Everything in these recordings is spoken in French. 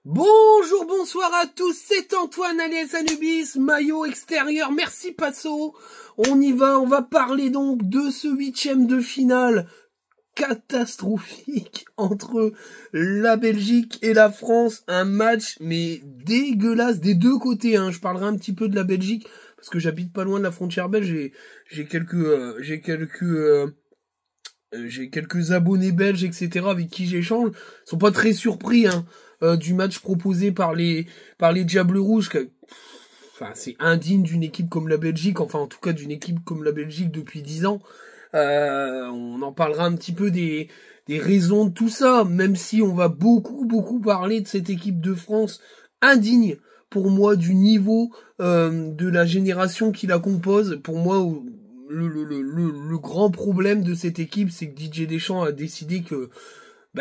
Bonjour, bonsoir à tous, c'est Antoine alias Anubis, maillot extérieur, merci Passo. On y va, on va parler donc de ce 8e de finale catastrophique entre la Belgique et la France. Un match mais dégueulasse des deux côtés, hein. Je parlerai un petit peu de la Belgique parce que j'habite pas loin de la frontière belge et j'ai quelques abonnés belges, etc., avec qui j'échange. Ils sont pas très surpris, hein, du match proposé par les Diables Rouges. Enfin, c'est indigne d'une équipe comme la Belgique, enfin, en tout cas, d'une équipe comme la Belgique depuis 10 ans. On en parlera un petit peu des raisons de tout ça, même si on va beaucoup parler de cette équipe de France indigne, pour moi, du niveau, de la génération qui la compose. Pour moi, le grand problème de cette équipe, c'est que Didier Deschamps a décidé que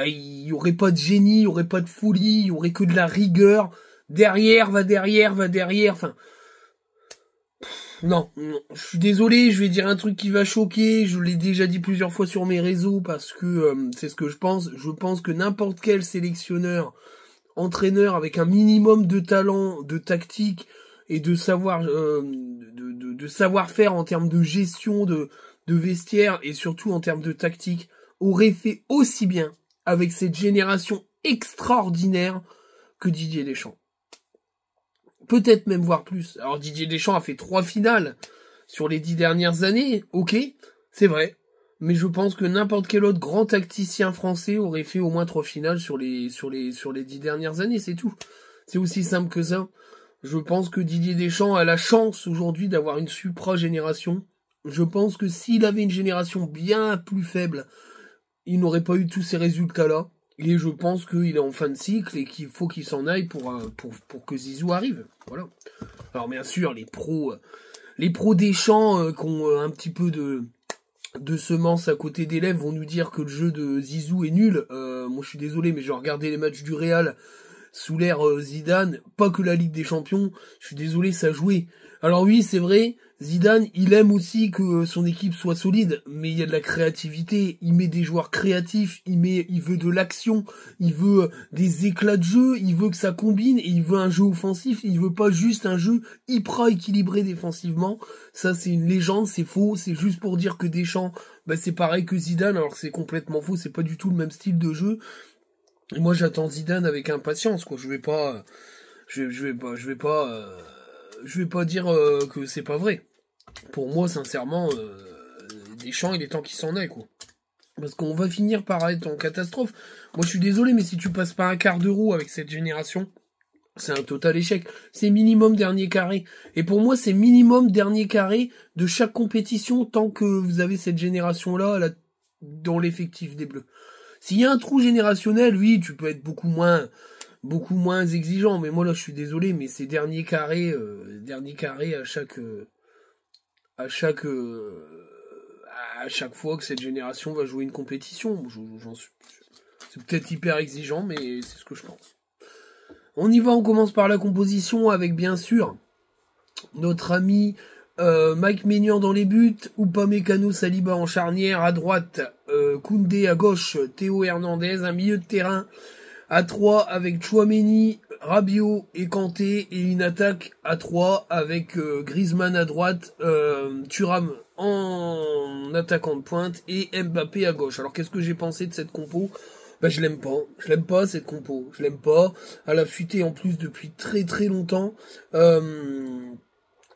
il y aurait pas de génie, il y aurait pas de folie, il y aurait que de la rigueur. Derrière, va derrière. Enfin, non, je suis désolé, je vais dire un truc qui va choquer. Je l'ai déjà dit plusieurs fois sur mes réseaux parce que c'est ce que je pense. Je pense que n'importe quel sélectionneur, entraîneur avec un minimum de talent, de tactique et de savoir de savoir-faire en termes de gestion de vestiaire et surtout en termes de tactique aurait fait aussi bien avec cette génération extraordinaire que Didier Deschamps. Peut-être même voir plus. Alors Didier Deschamps a fait 3 finales sur les 10 dernières années, ok, c'est vrai. Mais je pense que n'importe quel autre grand tacticien français aurait fait au moins 3 finales sur les 10 dernières années, c'est tout. C'est aussi simple que ça. Je pense que Didier Deschamps a la chance aujourd'hui d'avoir une supra-génération. Je pense que s'il avait une génération bien plus faible, il n'aurait pas eu tous ces résultats-là. Et je pense qu'il est en fin de cycle et qu'il faut qu'il s'en aille pour que Zizou arrive. Voilà. Alors bien sûr, les pros Deschamps qui ont un petit peu de semences à côté d'élèves vont nous dire que le jeu de Zizou est nul. Moi je suis désolé, mais j'ai regardé les matchs du Real sous l'ère Zidane, pas que la Ligue des Champions, je suis désolé, ça jouait. Alors oui, c'est vrai, Zidane, il aime aussi que son équipe soit solide, mais il y a de la créativité, il met des joueurs créatifs, il veut de l'action, il veut des éclats de jeu, il veut que ça combine, et il veut un jeu offensif, il veut pas juste un jeu hyper équilibré défensivement. Ça, c'est une légende, c'est faux, c'est juste pour dire que Deschamps, c'est pareil que Zidane, alors que c'est complètement faux, c'est pas du tout le même style de jeu. Et moi, j'attends Zidane avec impatience, quoi. Je vais pas dire que c'est pas vrai. Pour moi, sincèrement, Deschamps, il est temps qu'il s'en aille, quoi. Parce qu'on va finir par être en catastrophe. Moi, je suis désolé, mais si tu passes pas un quart d'euro avec cette génération, c'est un total échec. C'est minimum dernier carré. Et pour moi, c'est minimum dernier carré de chaque compétition tant que vous avez cette génération-là là, dans l'effectif des Bleus. S'il y a un trou générationnel, oui, tu peux être beaucoup moins exigeant. Mais moi, là, je suis désolé, mais ces derniers carrés à chaque fois que cette génération va jouer une compétition. C'est peut-être hyper exigeant, mais c'est ce que je pense. On y va, on commence par la composition avec, bien sûr, notre ami Mike Maignan dans les buts, Upamecano Saliba en charnière, à droite, Koundé à gauche, Théo Hernandez, un milieu de terrain à 3 avec Tchouaméni, Rabiot et Kanté, et une attaque à 3 avec Griezmann à droite, Thuram en attaquant de pointe et Mbappé à gauche. Alors qu'est-ce que j'ai pensé de cette compo ? Je l'aime pas cette compo, je l'aime pas. Elle a fuité en plus depuis très très longtemps.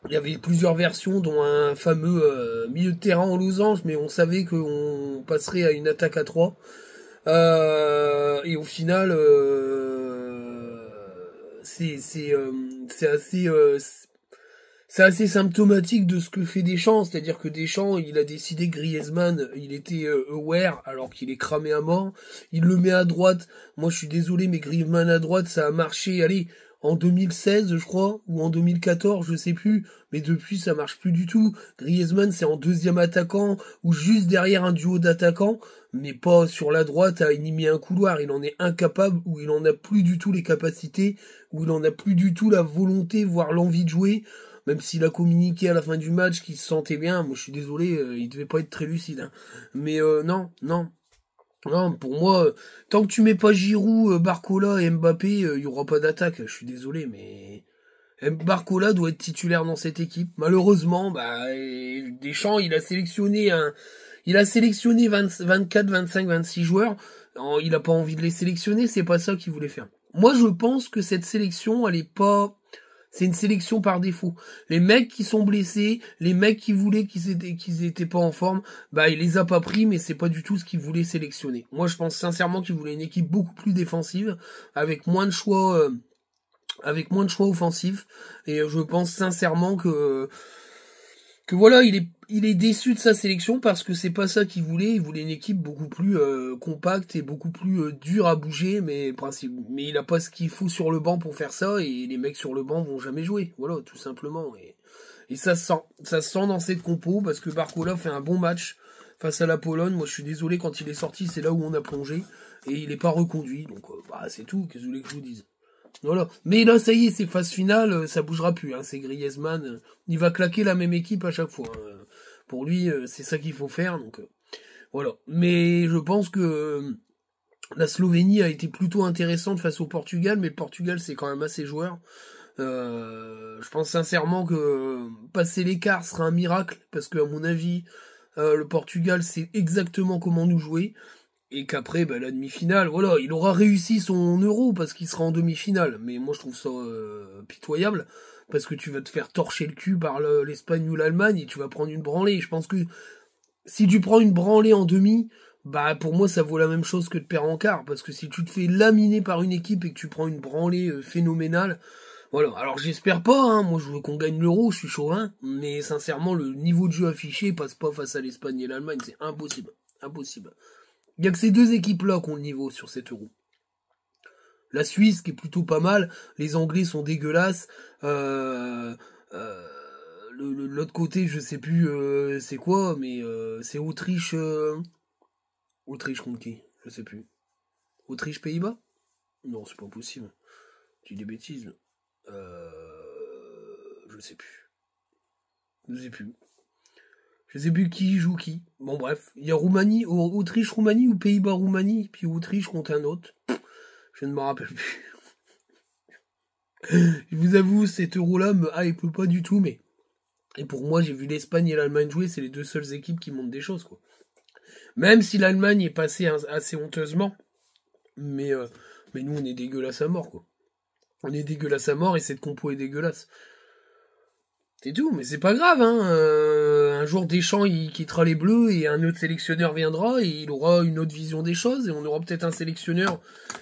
Il y avait plusieurs versions, dont un fameux milieu de terrain en losange, mais on savait qu'on passerait à une attaque à 3. Et au final, c'est assez symptomatique de ce que fait Deschamps, c'est-à-dire que Deschamps, il a décidé que Griezmann, il était aware alors qu'il est cramé à mort. Il le met à droite. Moi, je suis désolé, mais Griezmann à droite, ça a marché. Allez, en 2016, je crois, ou en 2014, je sais plus, mais depuis, ça marche plus du tout. Griezmann, c'est en deuxième attaquant, ou juste derrière un duo d'attaquants, mais pas sur la droite à animer un couloir. Il en est incapable, ou il en a plus du tout les capacités, ou il en a plus du tout la volonté, voire l'envie de jouer, même s'il a communiqué à la fin du match qu'il se sentait bien. Moi, je suis désolé, il devait pas être très lucide, hein. Mais non. Non, pour moi, tant que tu mets pas Giroud, Barcola et Mbappé, il y aura pas d'attaque. Je suis désolé, mais Barcola doit être titulaire dans cette équipe. Malheureusement, Deschamps, il a sélectionné 24, 25, 26 joueurs. Il a pas envie de les sélectionner, c'est pas ça qu'il voulait faire. Moi, je pense que cette sélection, elle est pas, c'est une sélection par défaut. Les mecs qui sont blessés, les mecs qui voulaient qu'ils étaient pas en forme, il les a pas pris, mais c'est pas du tout ce qu'il voulait sélectionner. Moi, je pense sincèrement qu'il voulait une équipe beaucoup plus défensive, avec moins de choix offensifs, et je pense sincèrement que voilà, il est déçu de sa sélection parce que c'est pas ça qu'il voulait. Il voulait une équipe beaucoup plus compacte et beaucoup plus dure à bouger, mais il a pas ce qu'il faut sur le banc pour faire ça, et les mecs sur le banc vont jamais jouer. Voilà, tout simplement. Et ça se sent dans cette compo parce que Barcola fait un bon match face à la Pologne. Moi, je suis désolé, quand il est sorti, c'est là où on a plongé, et il est pas reconduit. Donc, c'est tout. Qu'est-ce que vous voulez que je vous dise? Voilà. Mais là, ça y est, c'est phase finale, ça bougera plus. C'est Griezmann. Il va claquer la même équipe à chaque fois. Pour lui, c'est ça qu'il faut faire. Donc voilà. Mais je pense que la Slovénie a été plutôt intéressante face au Portugal, mais le Portugal, c'est quand même assez joueur. Je pense sincèrement que passer l'écart sera un miracle, parce que à mon avis, le Portugal sait exactement comment nous jouer. Et qu'après, la demi-finale, voilà, il aura réussi son euro parce qu'il sera en demi-finale. Mais moi, je trouve ça pitoyable, parce que tu vas te faire torcher le cul par l'Espagne ou l'Allemagne et tu vas prendre une branlée. Je pense que si tu prends une branlée en demi, pour moi, ça vaut la même chose que de perdre en quart. Parce que si tu te fais laminer par une équipe et que tu prends une branlée phénoménale, voilà. Alors, j'espère pas, moi, je veux qu'on gagne l'euro, je suis chauvin. Mais sincèrement, le niveau de jeu affiché passe pas face à l'Espagne et l'Allemagne. C'est impossible. Impossible. Il n'y a que ces deux équipes-là qui ont le niveau sur cet euro. La Suisse, qui est plutôt pas mal, les Anglais sont dégueulasses, l'autre côté, je sais plus c'est quoi, mais c'est Autriche... Autriche contre qui? Je sais plus. Autriche-Pays-Bas? Non, c'est pas possible. Tu dis des bêtises. Je sais plus. Je sais plus. Je sais plus qui joue qui. Bon bref, il y a Roumanie, Autriche-Roumanie ou Pays-Bas-Roumanie, puis Autriche contre un autre. Je ne me rappelle plus. Je vous avoue, cet euro-là me hype pas du tout, mais... Et pour moi, j'ai vu l'Espagne et l'Allemagne jouer, c'est les deux seules équipes qui montrent des choses, quoi. Même si l'Allemagne est passée assez honteusement, mais nous, on est dégueulasse à mort, quoi. On est dégueulasse à mort et cette compo est dégueulasse. C'est tout, mais c'est pas grave, un jour Deschamps il quittera les Bleus et un autre sélectionneur viendra et il aura une autre vision des choses et on aura peut-être un sélectionneur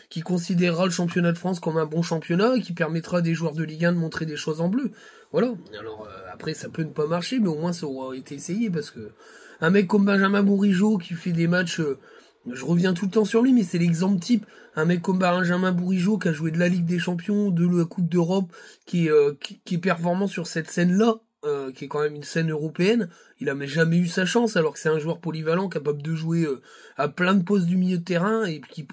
qui considérera le championnat de France comme un bon championnat et qui permettra à des joueurs de Ligue 1 de montrer des choses en bleu. Voilà. Alors après ça peut ne pas marcher, mais au moins ça aura été essayé parce que un mec comme Benjamin Bourigeaud qui fait des matchs, je reviens tout le temps sur lui, mais c'est l'exemple type. Un mec comme Benjamin Bourigeaud qui a joué de la Ligue des Champions, de la Coupe d'Europe, qui est performant sur cette scène-là, qui est quand même une scène européenne, il a jamais eu sa chance, alors que c'est un joueur polyvalent capable de jouer à plein de postes du milieu de terrain et qui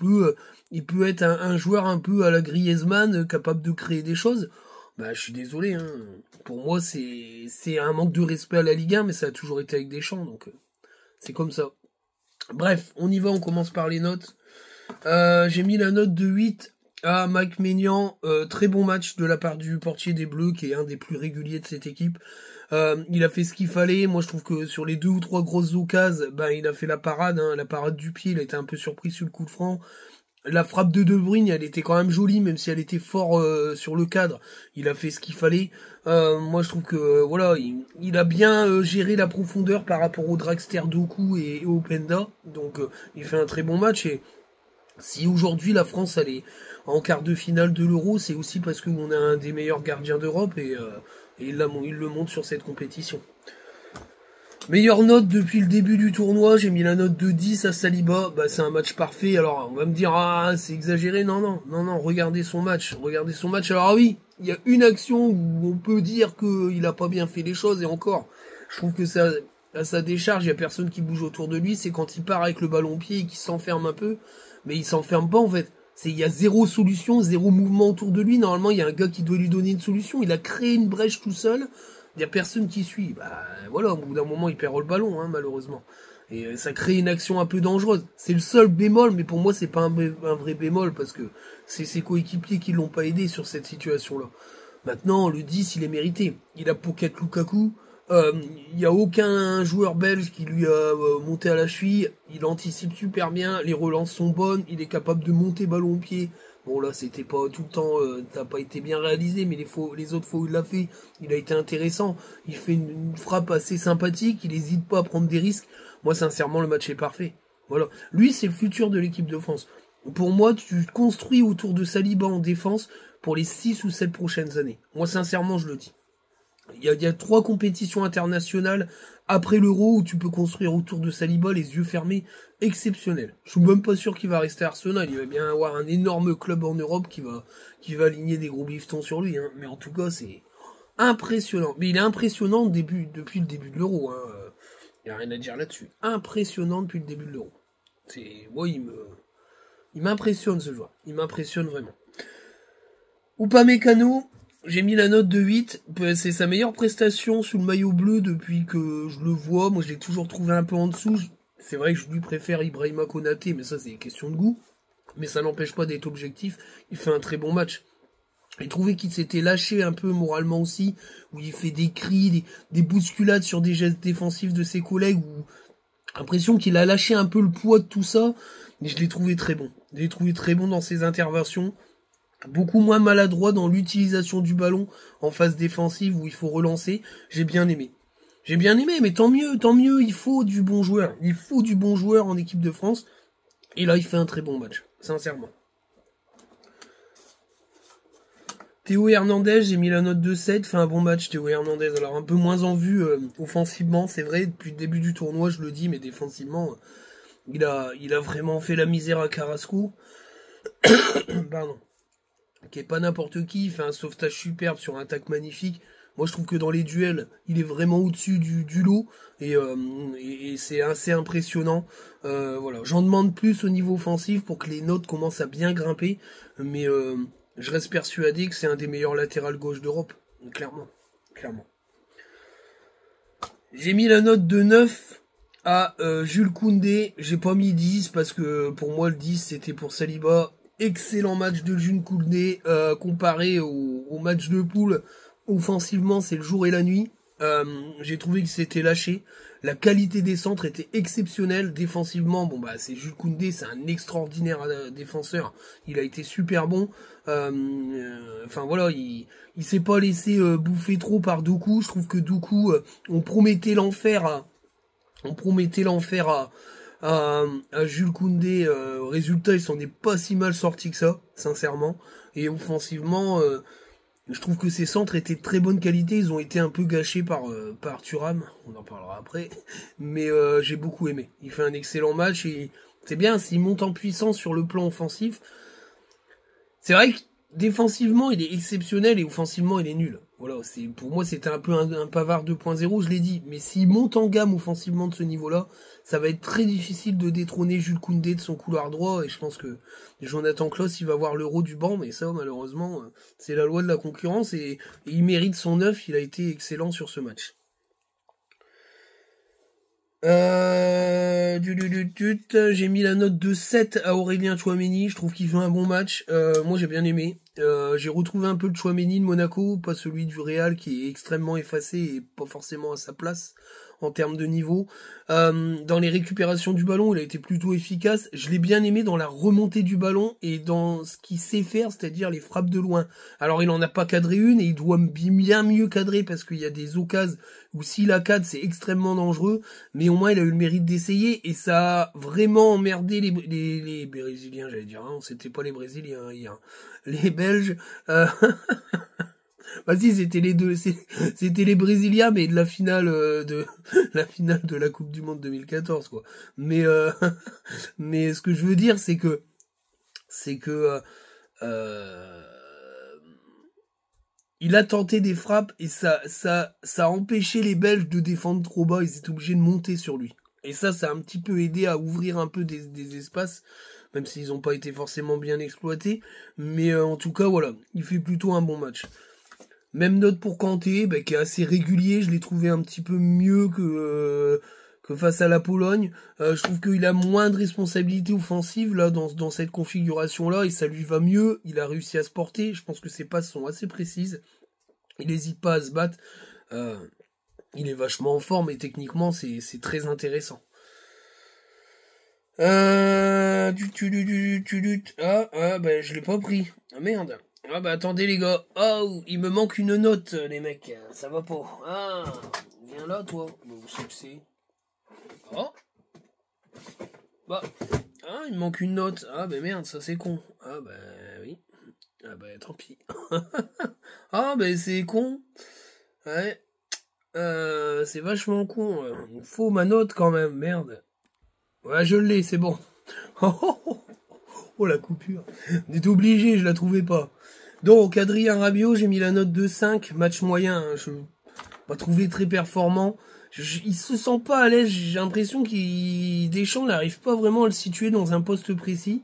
il peut être un joueur un peu à la Griezmann, capable de créer des choses. Je suis désolé, pour moi c'est un manque de respect à la Ligue 1, mais ça a toujours été avec Deschamps, donc c'est comme ça. Bref, on y va, on commence par les notes. J'ai mis la note de 8 à Mike Maignan. Très bon match de la part du portier des Bleus, qui est un des plus réguliers de cette équipe. Il a fait ce qu'il fallait. Moi, je trouve que sur les 2 ou 3 grosses occasions, il a fait la parade du pied. Il a été un peu surpris sur le coup de franc. La frappe de De Bruyne, elle était quand même jolie, même si elle était fort sur le cadre. Il a fait ce qu'il fallait. Moi, je trouve que voilà, il a bien géré la profondeur par rapport au dragster Doku et au Penda. Donc, il fait un très bon match. Et si aujourd'hui la France elle est en quart de finale de l'Euro, c'est aussi parce qu'on a un des meilleurs gardiens d'Europe et il le montre sur cette compétition. Meilleure note depuis le début du tournoi, j'ai mis la note de 10 à Saliba. C'est un match parfait. Alors on va me dire c'est exagéré. Non, regardez son match. Alors oui, il y a une action où on peut dire qu'il a pas bien fait les choses et encore. Je trouve que ça à sa décharge, il y a personne qui bouge autour de lui, c'est quand il part avec le ballon au pied et qu'il s'enferme un peu, mais il s'enferme pas en fait. Il y a zéro solution, zéro mouvement autour de lui. Normalement, il y a un gars qui doit lui donner une solution. Il a créé une brèche tout seul. Il y a personne qui suit. Voilà, au bout d'un moment, il perd le ballon, malheureusement. Et ça crée une action un peu dangereuse. C'est le seul bémol, mais pour moi c'est pas un vrai bémol parce que c'est ses coéquipiers qui l'ont pas aidé sur cette situation-là. Maintenant, le 10, il est mérité. Il a Pocket Lukaku. Il y a aucun joueur belge qui lui a monté à la cheville. Il anticipe super bien. Les relances sont bonnes. Il est capable de monter ballon au pied. Bon là, c'était pas tout le temps, ça n'a pas été bien réalisé, mais les autres fois où il l'a fait, il a été intéressant. Il fait une frappe assez sympathique. Il n'hésite pas à prendre des risques. Moi, sincèrement, le match est parfait. Voilà. Lui, c'est le futur de l'équipe de France. Pour moi, tu construis autour de Saliba en défense pour les 6 ou 7 prochaines années. Moi, sincèrement, je le dis. Il y a 3 compétitions internationales après l'Euro où tu peux construire autour de Saliba les yeux fermés exceptionnels. Je suis même pas sûr qu'il va rester à Arsenal. Il va bien avoir un énorme club en Europe qui va aligner des gros biftons sur lui. Hein. Mais en tout cas, c'est impressionnant. Mais il est impressionnant depuis le début de l'Euro. Hein. Il n'y a rien à dire là-dessus. Impressionnant depuis le début de l'Euro. Moi, il m'impressionne ce joueur. Il m'impressionne vraiment. Upamecano, j'ai mis la note de 8. C'est sa meilleure prestation sous le maillot bleu depuis que je le vois. Moi, je l'ai toujours trouvé un peu en dessous. C'est vrai que je lui préfère Ibrahima Konaté, mais ça, c'est une question de goût. Mais ça n'empêche pas d'être objectif. Il fait un très bon match. J'ai trouvé qu'il s'était lâché un peu moralement aussi, où il fait des cris, des bousculades sur des gestes défensifs de ses collègues, où l'impression qu'il a lâché un peu le poids de tout ça. Mais je l'ai trouvé très bon. Je l'ai trouvé très bon dans ses interventions. Beaucoup moins maladroit dans l'utilisation du ballon en phase défensive où il faut relancer. J'ai bien aimé. J'ai bien aimé, mais tant mieux, il faut du bon joueur. Il faut du bon joueur en équipe de France. Et là, il fait un très bon match, sincèrement. Théo Hernandez, j'ai mis la note de 7, fait un bon match Théo Hernandez. Alors un peu moins en vue offensivement, c'est vrai, depuis le début du tournoi, je le dis, mais défensivement, il a vraiment fait la misère à Carrasco. Pardon. Qui est pas n'importe qui, il fait un sauvetage superbe sur un tac magnifique. Moi je trouve que dans les duels, il est vraiment au-dessus du lot et c'est assez impressionnant. Voilà, j'en demande plus au niveau offensif pour que les notes commencent à bien grimper, mais je reste persuadé que c'est un des meilleurs latérales gauche d'Europe, clairement. J'ai mis la note de 9 à Jules Koundé, j'ai pas mis 10 parce que pour moi le 10 c'était pour Saliba. Excellent match de Jules Koundé comparé au match de poule. Offensivement, c'est le jour et la nuit. J'ai trouvé qu'il s'était lâché. La qualité des centres était exceptionnelle. Défensivement, bon bah c'est Jules Koundé, c'est un extraordinaire défenseur. Il a été super bon. Enfin voilà, il s'est pas laissé bouffer trop par Doku. Je trouve que Doku, on promettait l'enfer à Jules Koundé. Résultat, il s'en est pas si mal sorti que ça, sincèrement. Et offensivement, je trouve que ses centres étaient de très bonne qualité. Ils ont été un peu gâchés par Thuram. On en parlera après. Mais j'ai beaucoup aimé. Il fait un excellent match et c'est bien s'il monte en puissance sur le plan offensif. C'est vrai que défensivement, il est exceptionnel et offensivement, il est nul. Voilà, pour moi, c'était un peu un Pavard 2.0, je l'ai dit. Mais s'il monte en gamme offensivement de ce niveau-là, ça va être très difficile de détrôner Jules Koundé de son couloir droit. Et je pense que Jonathan Klaus, il va voir l'euro du banc. Mais ça, malheureusement, c'est la loi de la concurrence. Et il mérite son 9. Il a été excellent sur ce match. J'ai mis la note de 7 à Aurélien Tchouaméni. Je trouve qu'il fait un bon match. Moi, j'ai bien aimé. J'ai retrouvé un peu le Tchouaméni de Monaco, pas celui du Real qui est extrêmement effacé et pas forcément à sa place en termes de niveau. Dans les récupérations du ballon, il a été plutôt efficace. Je l'ai bien aimé dans la remontée du ballon et dans ce qu'il sait faire, c'est-à-dire les frappes de loin. Alors il en a pas cadré une et il doit bien mieux cadrer parce qu'il y a des occasions où s'il la cadre, c'est extrêmement dangereux. Mais au moins il a eu le mérite d'essayer et ça a vraiment emmerdé les Brésiliens, j'allais dire. Hein, c'était pas les Brésiliens hier. Les Belges. Bah si, c'était les deux, c'était les Brésiliens, mais de la finale de la Coupe du Monde 2014, quoi. Mais mais ce que je veux dire, c'est que il a tenté des frappes et ça a empêché les Belges de défendre trop bas. Ils étaient obligés de monter sur lui. Et ça a un petit peu aidé à ouvrir un peu des espaces, même s'ils n'ont pas été forcément bien exploités. Mais en tout cas, voilà, il fait plutôt un bon match. Même note pour Kanté, qui est assez régulier, je l'ai trouvé un petit peu mieux que que face à la Pologne. Je trouve qu'il a moins de responsabilités offensives là dans cette configuration-là et ça lui va mieux. Il a réussi à se porter. Je pense que ses passes sont assez précises. Il n'hésite pas à se battre. Il est vachement en forme et techniquement c'est très intéressant. Ah, bah je l'ai pas pris. Ah merde. Ah bah attendez les gars. Oh, il me manque une note les mecs. Ça va pas. Ah, viens là toi. Bah, où c'est que c'est? Oh. Bah. Ah, il me manque une note. Ah bah merde, ça c'est con. Ah bah oui. Ah bah tant pis. Ah bah c'est con. Ouais. C'est vachement con. Il faut ma note quand même, merde. Ouais, je l'ai, c'est bon. Oh la coupure. On était obligé, je la trouvais pas. Donc, Adrien Rabiot, j'ai mis la note de 5, match moyen. Hein, je pas trouvé très performant. Il se sent pas à l'aise, j'ai l'impression qu'il Deschamps n'arrive pas vraiment à le situer dans un poste précis.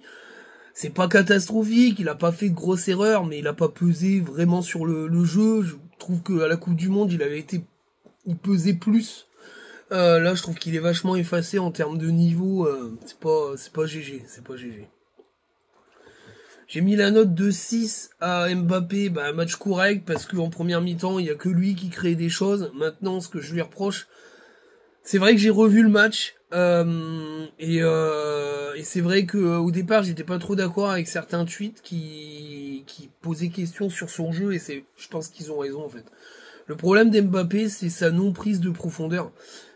C'est pas catastrophique, il a pas fait de grosses erreurs, mais il a pas pesé vraiment sur le jeu. Je trouve qu'à la Coupe du Monde, il pesait plus. Là, je trouve qu'il est vachement effacé en termes de niveau. C'est pas GG, c'est pas GG. J'ai mis la note de 6 à Mbappé, bah, un match correct, parce qu'en première mi-temps, il y a que lui qui crée des choses. Maintenant, ce que je lui reproche, c'est vrai que j'ai revu le match, et c'est vrai que au départ, j'étais pas trop d'accord avec certains tweets qui posaient question sur son jeu, et je pense qu'ils ont raison en fait. Le problème d'Mbappé, c'est sa non-prise de profondeur.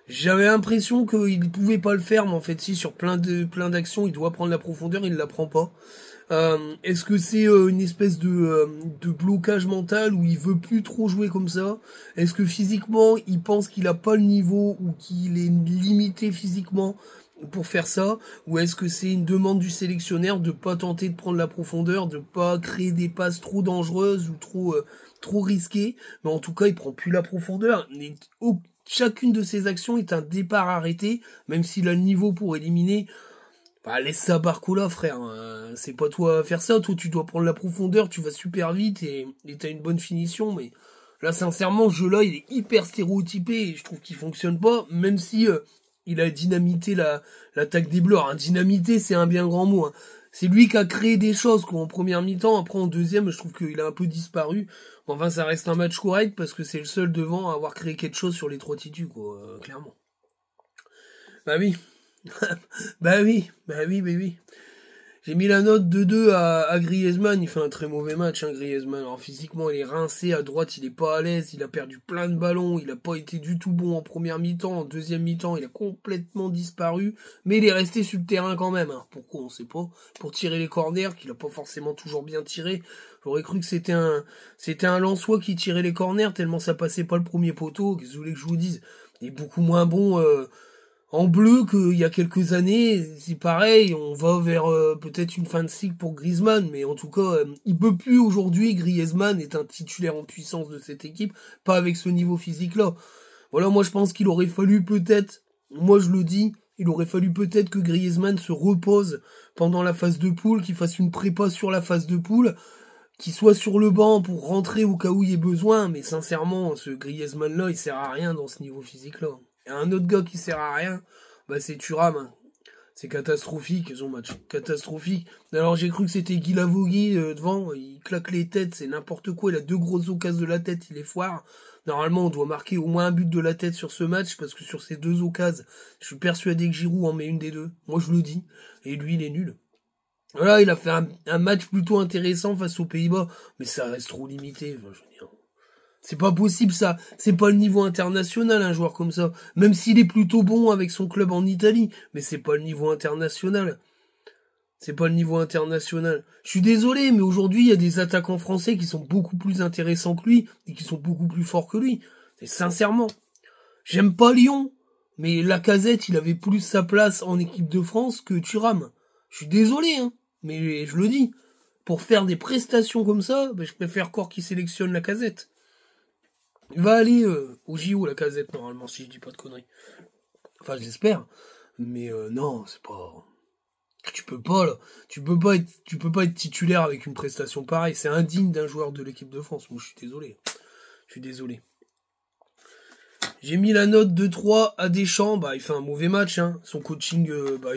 J'avais l'impression qu'il pouvait pas le faire, mais en fait, si, sur plein d'actions, il doit prendre la profondeur, il la prend pas. Est-ce que c'est une espèce de blocage mental où il veut plus trop jouer comme ça? Est-ce que physiquement, il pense qu'il a pas le niveau ou qu'il est limité physiquement pour faire ça? Ou est-ce que c'est une demande du sélectionneur de pas tenter de prendre la profondeur, de pas créer des passes trop dangereuses ou trop risquées? Mais en tout cas, il prend plus la profondeur. Chacune de ses actions est un départ arrêté, même s'il a le niveau pour éliminer. Bah, laisse ça à Barcola, frère. C'est pas toi à faire ça. Toi, tu dois prendre la profondeur, tu vas super vite et t'as une bonne finition. Mais là, sincèrement, ce jeu-là, il est hyper stéréotypé et je trouve qu'il fonctionne pas, même si il a dynamité l'attaque des Bleus. Alors, dynamité, c'est un bien grand mot. Hein. C'est lui qui a créé des choses quoi, en première mi-temps. Après, en deuxième, je trouve qu'il a un peu disparu. Enfin, ça reste un match correct parce que c'est le seul devant à avoir créé quelque chose sur les trois titus, quoi, clairement. Bah oui. Bah oui. J'ai mis la note de 2 à Griezmann, il fait un très mauvais match, hein, Griezmann. Alors physiquement, il est rincé, à droite, il est pas à l'aise, il a perdu plein de ballons, il a pas été du tout bon en première mi-temps, en deuxième mi-temps, il a complètement disparu, mais il est resté sur le terrain quand même. Hein. Pourquoi, on sait pas. Pour tirer les corners, qu'il a pas forcément toujours bien tiré. J'aurais cru que c'était un Lensois qui tirait les corners, tellement ça passait pas le premier poteau, qu'est-ce que vous voulez que je vous dise. Il est beaucoup moins bon, en bleu qu'il y a quelques années, c'est pareil, on va vers peut-être une fin de cycle pour Griezmann, mais en tout cas, il peut plus aujourd'hui, Griezmann est un titulaire en puissance de cette équipe, pas avec ce niveau physique-là. Voilà, moi je pense qu'il aurait fallu peut-être, moi je le dis, il aurait fallu peut-être que Griezmann se repose pendant la phase de poule, qu'il fasse une prépa sur la phase de poule, qu'il soit sur le banc pour rentrer au cas où il y ait besoin, mais sincèrement, ce Griezmann-là, il sert à rien dans ce niveau physique-là. Et un autre gars qui sert à rien, bah c'est Thuram. Hein. C'est catastrophique, son match. Catastrophique. Alors j'ai cru que c'était Guy Lavogui devant, il claque les têtes, c'est n'importe quoi, il a 2 grosses occasions de la tête, il est foire. Normalement, on doit marquer au moins un but de la tête sur ce match, parce que sur ces 2 occasions, je suis persuadé que Giroud en met une des 2. Moi je le dis. Et lui, il est nul. Voilà, il a fait un match plutôt intéressant face aux Pays-Bas, mais ça reste trop limité, enfin, je veux dire. C'est pas possible ça, c'est pas le niveau international un joueur comme ça, même s'il est plutôt bon avec son club en Italie, mais c'est pas le niveau international. C'est pas le niveau international. Je suis désolé, mais aujourd'hui il y a des attaquants français qui sont beaucoup plus intéressants que lui et qui sont beaucoup plus forts que lui. Et sincèrement, j'aime pas Lyon, mais Lacazette il avait plus sa place en équipe de France que Thuram. Je suis désolé, hein, mais je le dis. Pour faire des prestations comme ça, je préfère encore qu'il sélectionne Lacazette. Il va aller au JO Lacazette normalement si je dis pas de conneries. Enfin j'espère. Mais non, c'est pas. Tu peux pas là. Tu peux pas être titulaire avec une prestation pareille. C'est indigne d'un joueur de l'équipe de France. Moi je suis désolé. Je suis désolé. J'ai mis la note de 3 à Deschamps. Bah, il fait un mauvais match, hein. Son coaching,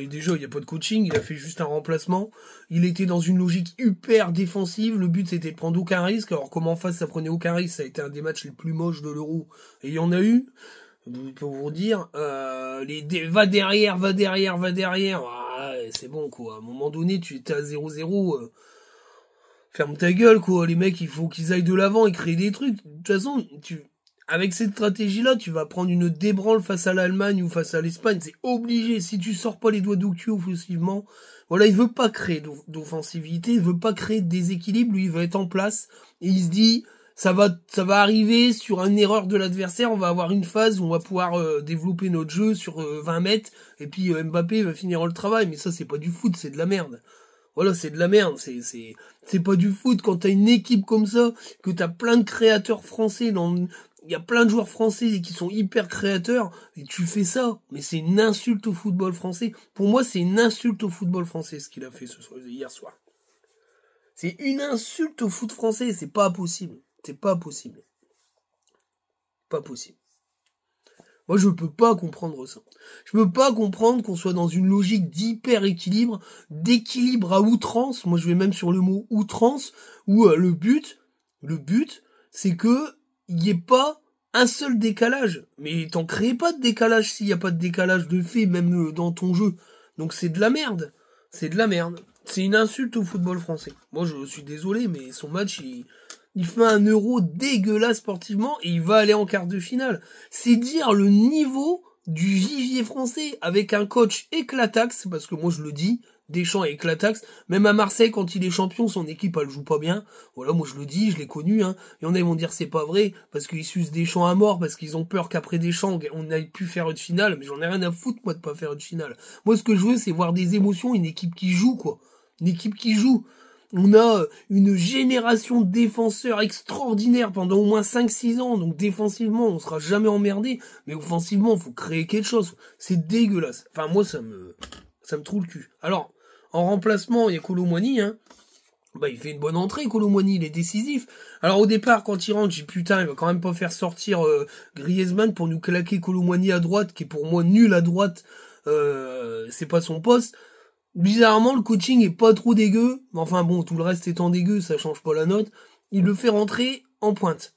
déjà, il n'y a pas de coaching. Il a fait juste un remplacement. Il était dans une logique hyper défensive. Le but, c'était de prendre aucun risque. Alors, comme en face, ça prenait aucun risque. Ça a été un des matchs les plus moches de l'Euro. Et il y en a eu. Pour vous dire, va derrière. Ah, c'est bon, quoi. À un moment donné, tu étais à 0-0. Ferme ta gueule, quoi. Les mecs, il faut qu'ils aillent de l'avant et créer des trucs. De toute façon, avec cette stratégie-là, tu vas prendre une débranle face à l'Allemagne ou face à l'Espagne. C'est obligé. Si tu sors pas les doigts du cul offensivement, voilà, il veut pas créer d'offensivité, il veut pas créer de déséquilibre. Lui, il veut être en place. Et il se dit, ça va arriver sur une erreur de l'adversaire. On va avoir une phase où on va pouvoir développer notre jeu sur 20 mètres. Et puis Mbappé va finir le travail. Mais ça, c'est pas du foot, c'est de la merde. Voilà, c'est de la merde, c'est pas du foot quand t'as une équipe comme ça, que t'as plein de créateurs français il y a plein de joueurs français qui sont hyper créateurs, et tu fais ça. Mais c'est une insulte au football français. Pour moi, c'est une insulte au football français, ce qu'il a fait hier soir. C'est une insulte au foot français, c'est pas possible. C'est pas possible. Pas possible. Moi, je peux pas comprendre ça. Je peux pas comprendre qu'on soit dans une logique d'hyper équilibre, d'équilibre à outrance. Moi, je vais même sur le mot outrance, où le but, c'est que il y ait pas un seul décalage. Mais t'en crées pas de décalage s'il y a pas de décalage de fait, même dans ton jeu. Donc c'est de la merde. C'est de la merde. C'est une insulte au football français. Moi, je suis désolé, mais son match, il fait un Euro dégueulasse sportivement et il va aller en quart de finale. C'est dire le niveau du vivier français avec un coach éclataxe, parce que moi je le dis, Deschamps est éclataxe. Même à Marseille, quand il est champion, son équipe elle joue pas bien. Voilà, moi je le dis, je l'ai connu. Hein. Il y en a ils vont dire c'est pas vrai, parce qu'ils sucent Deschamps à mort, parce qu'ils ont peur qu'après Deschamps, on n'aille plus faire une finale. Mais j'en ai rien à foutre moi de pas faire une finale. Moi ce que je veux c'est voir des émotions, une équipe qui joue quoi. Une équipe qui joue. On a une génération de défenseurs extraordinaires pendant au moins 5-6 ans. Donc défensivement, on sera jamais emmerdé. Mais offensivement, il faut créer quelque chose. C'est dégueulasse. Enfin, moi, ça me trouve le cul. Alors, en remplacement, il y a Kolo Muani, hein. Bah, il fait une bonne entrée, Kolo Muani, il est décisif. Alors, au départ, quand il rentre, j'ai dit, putain, il va quand même pas faire sortir Griezmann pour nous claquer Kolo Muani à droite, qui est pour moi nul à droite. C'est pas son poste. Bizarrement, le coaching est pas trop dégueu, mais enfin bon, tout le reste étant dégueu, ça change pas la note. Il le fait rentrer en pointe.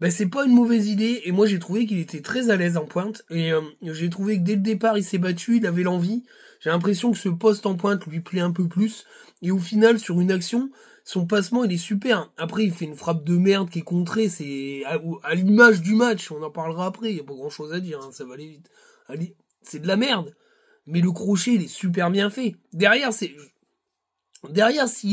Ben c'est pas une mauvaise idée, et moi j'ai trouvé qu'il était très à l'aise en pointe, et j'ai trouvé que dès le départ il s'est battu, il avait l'envie. J'ai l'impression que ce poste en pointe lui plaît un peu plus, et au final sur une action, son passement il est super. Après il fait une frappe de merde qui est contrée, c'est à l'image du match, on en parlera après, il y a pas grand chose à dire, hein, ça va aller vite. Allez, c'est de la merde. Mais le crochet, il est super bien fait. Derrière, s'il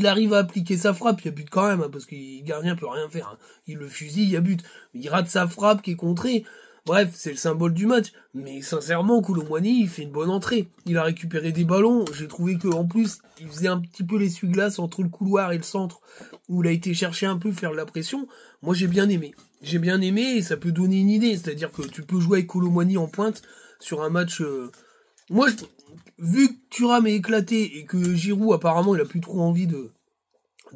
arrive à appliquer sa frappe, il y a but quand même, hein, parce que le gardien peut rien faire. Hein. Il le fusille, il y a but. Il rate sa frappe qui est contrée. Bref, c'est le symbole du match. Mais sincèrement, Kolo Muani, il fait une bonne entrée. Il a récupéré des ballons. J'ai trouvé que en plus, il faisait un petit peu l'essuie-glace entre le couloir et le centre, où il a été chercher un peu faire de la pression. Moi, j'ai bien aimé. J'ai bien aimé et ça peut donner une idée. C'est-à-dire que tu peux jouer avec Kolo Muani en pointe sur un match... Moi, vu que Thuram est éclaté et que Giroud, apparemment, il a plus trop envie de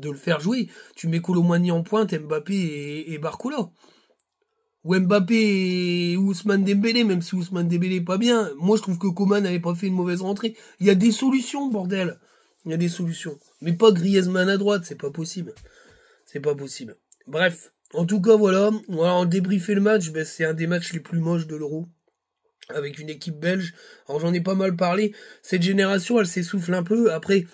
le faire jouer, tu mets Kolo Muani en pointe, Mbappé et Barcola. Ou Mbappé et Ousmane Dembélé, même si Ousmane Dembélé est pas bien. Moi, je trouve que Coman n'avait pas fait une mauvaise rentrée. Il y a des solutions, bordel. Il y a des solutions. Mais pas Griezmann à droite, c'est pas possible. C'est pas possible. Bref. En tout cas, voilà. On va débriefer le match. Ben, c'est un des matchs les plus moches de l'Euro. Avec une équipe belge. Alors j'en ai pas mal parlé. Cette génération, elle s'essouffle un peu. Après,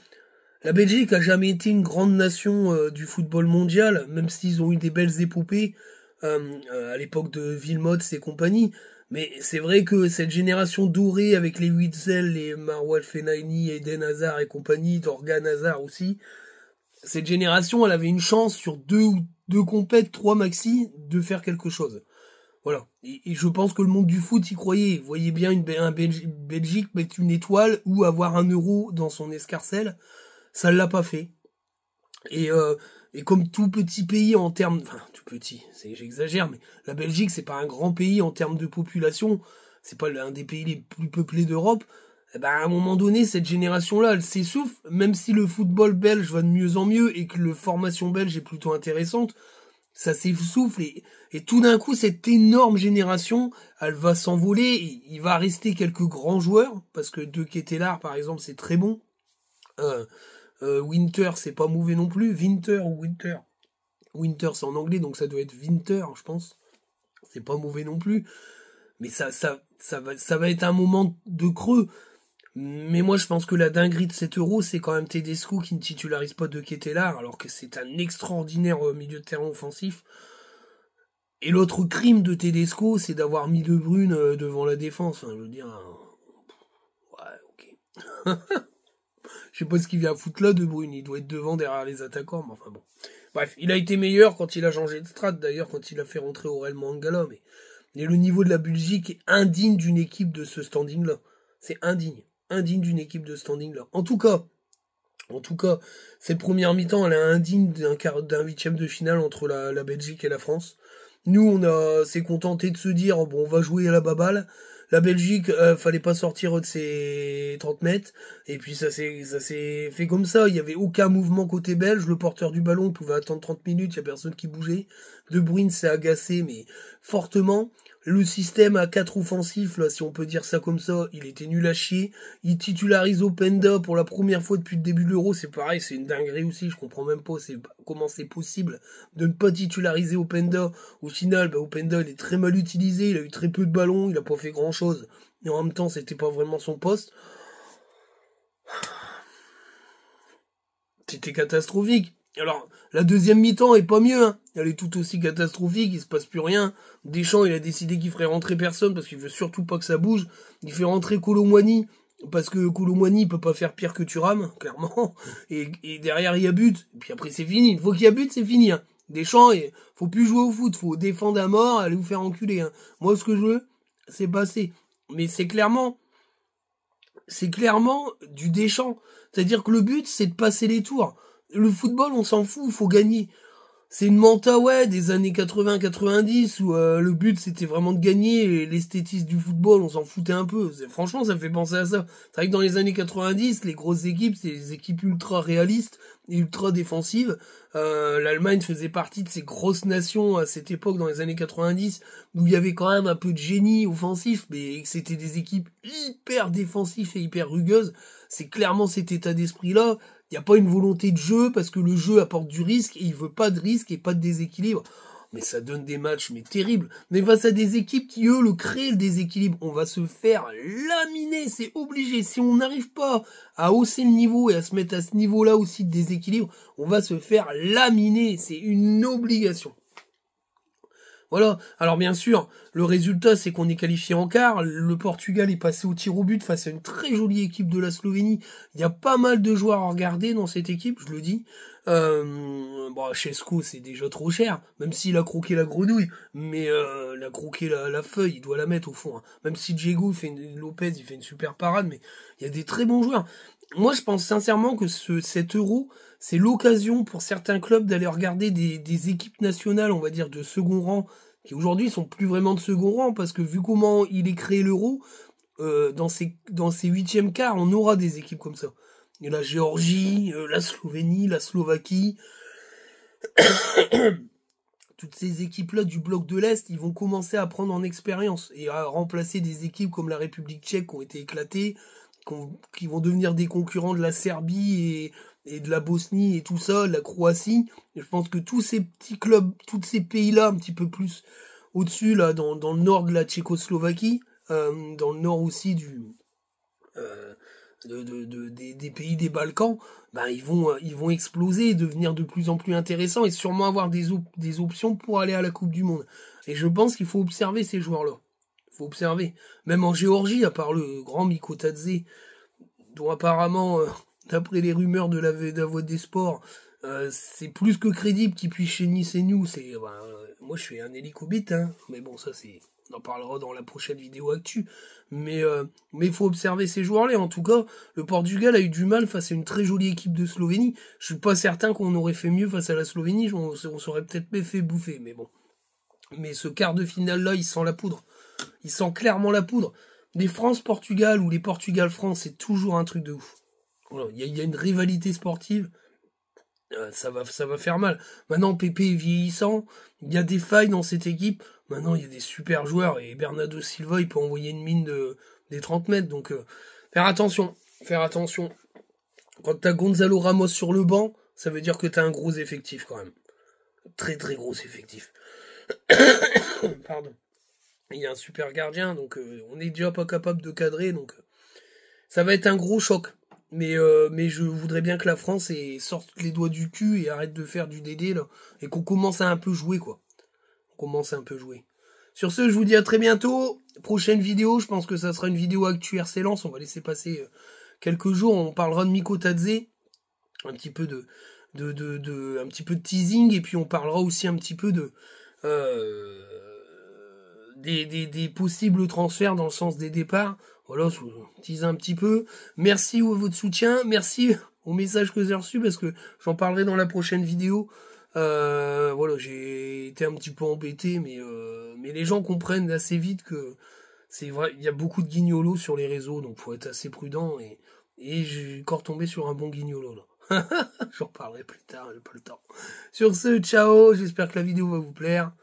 la Belgique a jamais été une grande nation du football mondial, même s'ils ont eu des belles épopées à l'époque de Wilmots et compagnie. Mais c'est vrai que cette génération dorée avec les Witzel, les Marouane Fellaini, Eden Hazard et compagnie, Torgan Hazard aussi, cette génération, elle avait une chance sur deux compètes, 3 maxi, de faire quelque chose. Voilà. Et je pense que le monde du foot y croyait. Vous voyez bien un Belgique mettre une étoile ou avoir un euro dans son escarcelle. Ça l'a pas fait. Et comme tout petit pays en termes... Enfin, tout petit, j'exagère, mais la Belgique, c'est pas un grand pays en termes de population. C'est pas l'un des pays les plus peuplés d'Europe. Eh ben, à un moment donné, cette génération-là, elle s'essouffle. Même si le football belge va de mieux en mieux et que la formation belge est plutôt intéressante, ça s'essouffle et tout d'un coup, cette énorme génération, elle va s'envoler. Il va rester quelques grands joueurs, parce que De Ketelaere, par exemple, c'est très bon. Winter, c'est pas mauvais non plus. Winter ou Winter. Winter, c'est en anglais, donc ça doit être Winter, je pense. C'est pas mauvais non plus. Mais ça va être un moment de creux. Mais moi, je pense que la dinguerie de 7 €, c'est quand même Tedesco qui ne titularise pas De Ketelaere, alors que c'est un extraordinaire milieu de terrain offensif. Et l'autre crime de Tedesco, c'est d'avoir mis De Bruyne devant la défense. Enfin, je veux dire, ouais, ok. Je sais pas ce qu'il vient à foutre là, De Bruyne. Il doit être devant derrière les attaquants, mais enfin bon. Bref, il a été meilleur quand il a changé de strat, d'ailleurs, quand il a fait rentrer Aurel Mangala. Mais le niveau de la Belgique est indigne d'une équipe de ce standing-là. C'est indigne. Indigne d'une équipe de standing-là. En tout cas, cette première mi-temps, elle est indigne d'un huitième de finale entre la Belgique et la France. Nous, on s'est contenté de se dire, bon, on va jouer à la baballe. La Belgique, fallait pas sortir de ses 30 mètres. Et puis ça s'est fait comme ça. Il y avait aucun mouvement côté belge. Le porteur du ballon pouvait attendre 30 minutes. Il y a personne qui bougeait. De Bruyne s'est agacé, mais fortement. Le système à 4 offensifs, là, si on peut dire ça comme ça, il était nul à chier. Il titularise Openda pour la première fois depuis le début de l'Euro. C'est pareil, c'est une dinguerie aussi. Je comprends même pas comment c'est possible de ne pas titulariser Openda. Au final, Openda, il est très mal utilisé. Il a eu très peu de ballons. Il a pas fait grand chose. Et en même temps, c'était pas vraiment son poste. C'était catastrophique. Alors, la deuxième mi-temps est pas mieux, hein. Elle est tout aussi catastrophique, il se passe plus rien. Deschamps, il a décidé qu'il ferait rentrer personne parce qu'il veut surtout pas que ça bouge. Il fait rentrer Kolo Muani parce que Kolo Muani peut pas faire pire que Thuram, clairement. Et derrière, il y a but. Et puis après, c'est fini. Une fois qu'il y a but, c'est fini, hein. Deschamps, faut plus jouer au foot, faut défendre à mort, aller vous faire enculer, hein. Moi, ce que je veux, c'est passer. Mais c'est clairement du Deschamps. C'est-à-dire que le but, c'est de passer les tours. Le football, on s'en fout, il faut gagner. C'est une menta, ouais, des années 80-90, où le but, c'était vraiment de gagner, et l'esthétisme du football, on s'en foutait un peu. Franchement, ça me fait penser à ça. C'est vrai que dans les années 90, les grosses équipes, c'est des équipes ultra réalistes et ultra défensives. L'Allemagne faisait partie de ces grosses nations à cette époque, dans les années 90, où il y avait quand même un peu de génie offensif, mais que c'était des équipes hyper défensives et hyper rugueuses. C'est clairement cet état d'esprit-là. Il n'y a pas une volonté de jeu, parce que le jeu apporte du risque, et il veut pas de risque et pas de déséquilibre. Mais ça donne des matchs, mais terribles. Mais face à des équipes qui, eux, le créent, le déséquilibre, on va se faire laminer, c'est obligé. Si on n'arrive pas à hausser le niveau et à se mettre à ce niveau-là aussi de déséquilibre, on va se faire laminer, c'est une obligation. Voilà. Alors bien sûr, le résultat, c'est qu'on est qualifié en quart. Le Portugal est passé au tir au but face à une très jolie équipe de la Slovénie. Il y a pas mal de joueurs à regarder dans cette équipe, je le dis. Chesco, c'est déjà trop cher, même s'il a croqué la grenouille. Mais il a croqué la feuille, il doit la mettre au fond, hein. Même si Diego Lopez, il fait une super parade, mais il y a des très bons joueurs. Moi, je pense sincèrement que cet Euro, c'est l'occasion pour certains clubs d'aller regarder des équipes nationales, on va dire, de second rang, qui aujourd'hui sont plus vraiment de second rang, parce que vu comment il est créé l'Euro, dans ces huitièmes quarts, on aura des équipes comme ça. Et la Géorgie, la Slovénie, la Slovaquie, toutes ces équipes-là du bloc de l'Est, ils vont commencer à prendre en expérience et à remplacer des équipes comme la République tchèque qui ont été éclatées, qui vont devenir des concurrents de la Serbie et de la Bosnie et tout ça, de la Croatie. Et je pense que tous ces petits clubs, tous ces pays-là, un petit peu plus au-dessus, là, dans le nord de la Tchécoslovaquie, dans le nord aussi des pays des Balkans, ils vont exploser et devenir de plus en plus intéressants et sûrement avoir des options pour aller à la Coupe du Monde. Et je pense qu'il faut observer ces joueurs-là. Il faut observer. Même en Géorgie, à part le grand Mikko Tadze, dont apparemment, d'après les rumeurs de la Voix des Sports, c'est plus que crédible qu'il puisse chez Nice et nous. Moi je fais un hélicobite, hein, mais bon, ça c'est... On en parlera dans la prochaine vidéo actu. Mais il faut observer ces joueurs-là. En tout cas, le Portugal a eu du mal face à une très jolie équipe de Slovénie. Je suis pas certain qu'on aurait fait mieux face à la Slovénie. On s'aurait peut-être fait bouffer, mais bon. Mais ce quart de finale-là, il sent la poudre. Il sent clairement la poudre. Les France-Portugal ou les Portugal-France, c'est toujours un truc de ouf. Voilà, il y a une rivalité sportive ça va faire mal. Maintenant, Pépé est vieillissant, il y a des failles dans cette équipe. Maintenant, il y a des super joueurs et Bernardo Silva, il peut envoyer une mine des 30 mètres. Donc, faire attention. Quand t'as Gonzalo Ramos sur le banc, ça veut dire que t'as un gros effectif quand même. Très très gros effectif. Pardon. Il y a un super gardien, donc on est déjà pas capable de cadrer, donc ça va être un gros choc. Mais je voudrais bien que la France sorte les doigts du cul et arrête de faire du DD là, et qu'on commence à un peu jouer quoi. On commence à un peu jouer. Sur ce, je vous dis à très bientôt. Prochaine vidéo, je pense que ça sera une vidéo actu RC Lens. On va laisser passer quelques jours. On parlera de Miko Tadze, un petit peu un petit peu de teasing, et puis on parlera aussi un petit peu des possibles transferts dans le sens des départs. Voilà, je vous tease un petit peu. Merci à votre soutien, merci aux messages que j'ai reçus, parce que j'en parlerai dans la prochaine vidéo. Voilà, j'ai été un petit peu embêté, mais les gens comprennent assez vite que c'est vrai, il y a beaucoup de guignolos sur les réseaux, donc faut être assez prudent, et j'ai encore tombé sur un bon guignolo là. J'en reparlerai plus tard, j'ai pas le temps. Sur ce, ciao, j'espère que la vidéo va vous plaire.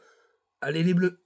Allez les bleus!